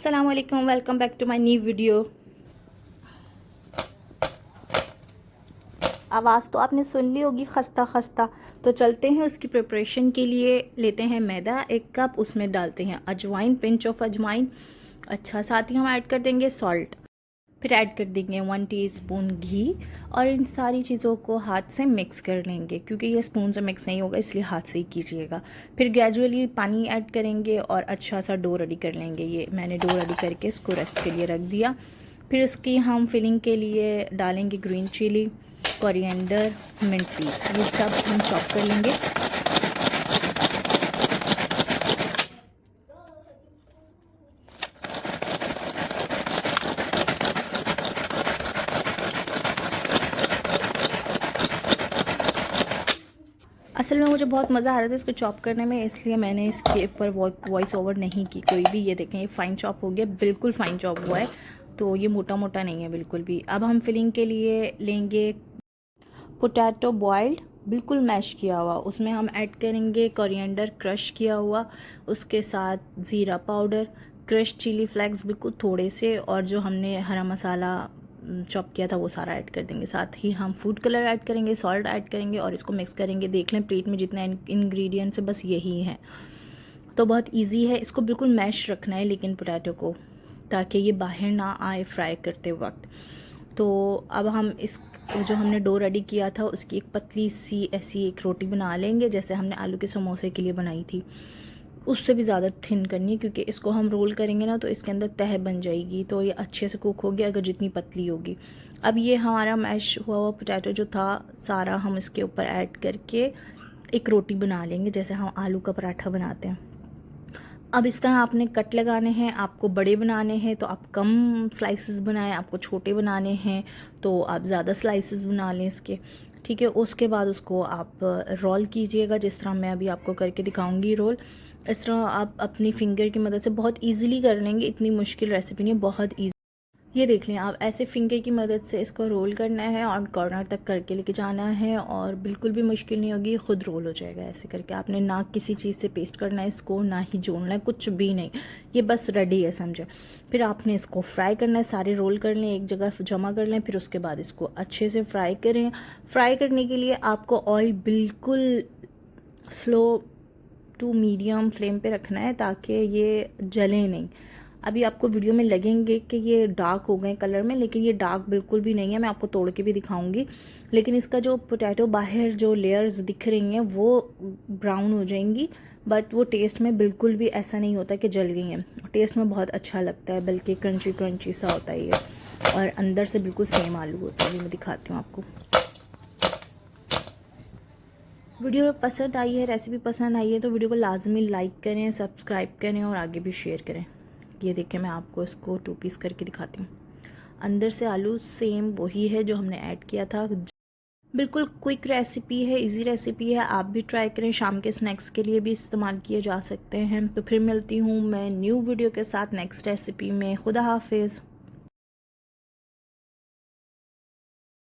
अस्सलाम वालेकुम, welcome back to my new video. आवाज़ तो आपने सुन ली होगी खस्ता खस्ता। तो चलते हैं उसकी प्रिपरेशन के लिए। लेते हैं मैदा 1 कप, उसमें डालते हैं अजवाइन, पिंच ऑफ अजवाइन। अच्छा, साथ ही हम ऐड कर देंगे सॉल्ट। फिर ऐड कर देंगे 1 टीस्पून घी और इन सारी चीज़ों को हाथ से मिक्स कर लेंगे, क्योंकि ये स्पून से मिक्स नहीं होगा इसलिए हाथ से ही कीजिएगा। फिर ग्रेजुअली पानी ऐड करेंगे और अच्छा सा डो रेडी कर लेंगे। ये मैंने डो रेडी करके इसको रेस्ट के लिए रख दिया। फिर इसकी हम फिलिंग के लिए डालेंगे green chili, coriander, mint leaves, ये सब हम चॉप कर लेंगे। असल में मुझे बहुत मज़ा आ रहा था इसको चॉप करने में, इसलिए मैंने इसके ऊपर वॉइस ओवर नहीं की कोई भी। ये देखें, ये फ़ाइन चॉप हो गया, बिल्कुल फ़ाइन चॉप हुआ है, तो ये मोटा मोटा नहीं है बिल्कुल भी। अब हम फिलिंग के लिए लेंगे पोटैटो बॉइल्ड, बिल्कुल मैश किया हुआ, उसमें हम ऐड करेंगे कोरिएंडर क्रश किया हुआ, उसके साथ ज़ीरा पाउडर, क्रश चिली फ्लेक्स बिल्कुल थोड़े से, और जो हमने हरा मसाला चॉप किया था वो सारा ऐड कर देंगे। साथ ही हम फूड कलर ऐड करेंगे, सॉल्ट ऐड करेंगे और इसको मिक्स करेंगे। देख लें प्लेट में जितना इंग्रेडिएंट्स है बस यही है। तो बहुत इजी है, इसको बिल्कुल मैश रखना है लेकिन पोटैटो को, ताकि ये बाहर ना आए फ्राई करते वक्त। तो अब हम इस जो हमने डो रेडी किया था उसकी एक पतली सी ऐसी एक रोटी बना लेंगे, जैसे हमने आलू के समोसे के लिए बनाई थी, उससे भी ज़्यादा थिन करनी है, क्योंकि इसको हम रोल करेंगे ना तो इसके अंदर तह बन जाएगी, तो ये अच्छे से कुक होगी अगर जितनी पतली होगी। अब ये हमारा मैश हुआ हुआ पोटैटो जो था सारा हम इसके ऊपर ऐड करके एक रोटी बना लेंगे, जैसे हम आलू का पराठा बनाते हैं। अब इस तरह आपने कट लगाने हैं। आपको बड़े बनाने हैं तो आप कम स्लाइसेस बनाएं, आपको छोटे बनाने हैं तो आप ज़्यादा स्लाइसेस बना लें इसके, ठीक है। उसके बाद उसको आप रोल कीजिएगा, जिस तरह मैं अभी आपको करके दिखाऊंगी रोल। इस तरह आप अपनी फिंगर की मदद से बहुत इजीली कर लेंगे, इतनी मुश्किल रेसिपी नहीं, बहुत ईजी। ये देख लें आप, ऐसे फिंगर की मदद से इसको रोल करना है और कॉर्नर तक करके लेके जाना है, और बिल्कुल भी मुश्किल नहीं होगी, खुद रोल हो जाएगा ऐसे करके। आपने ना किसी चीज़ से पेस्ट करना है इसको, ना ही जोड़ना है, कुछ भी नहीं, ये बस रेडी है, समझे। फिर आपने इसको फ्राई करना है, सारे रोल कर लें, एक जगह जमा कर लें, फिर उसके बाद इसको अच्छे से फ्राई करें। फ्राई करने के लिए आपको ऑयल बिल्कुल स्लो टू मीडियम फ्लेम पे रखना है ताकि ये जले नहीं। अभी आपको वीडियो में लगेंगे कि ये डार्क हो गए कलर में, लेकिन ये डार्क बिल्कुल भी नहीं है, मैं आपको तोड़ के भी दिखाऊंगी। लेकिन इसका जो पोटैटो बाहर जो लेयर्स दिख रही हैं वो ब्राउन हो जाएंगी, बट वो टेस्ट में बिल्कुल भी ऐसा नहीं होता कि जल गई हैं। टेस्ट में बहुत अच्छा लगता है, बल्कि क्रंची क्रंची सा होता है ये, और अंदर से बिल्कुल सेम आलू होता है। मैं दिखाती हूँ आपको। वीडियो पसंद आई है, रेसिपी पसंद आई है तो वीडियो को लाजमी लाइक करें, सब्सक्राइब करें और आगे भी शेयर करें। ये देखिए, मैं आपको इसको 2 पीस करके दिखाती हूँ। अंदर से आलू सेम वही है जो हमने ऐड किया था। बिल्कुल क्विक रेसिपी है, इजी रेसिपी है, आप भी ट्राई करें। शाम के स्नैक्स के लिए भी इस्तेमाल किए जा सकते हैं। तो फिर मिलती हूँ मैं न्यू वीडियो के साथ नेक्स्ट रेसिपी में। खुदा हाफिज़।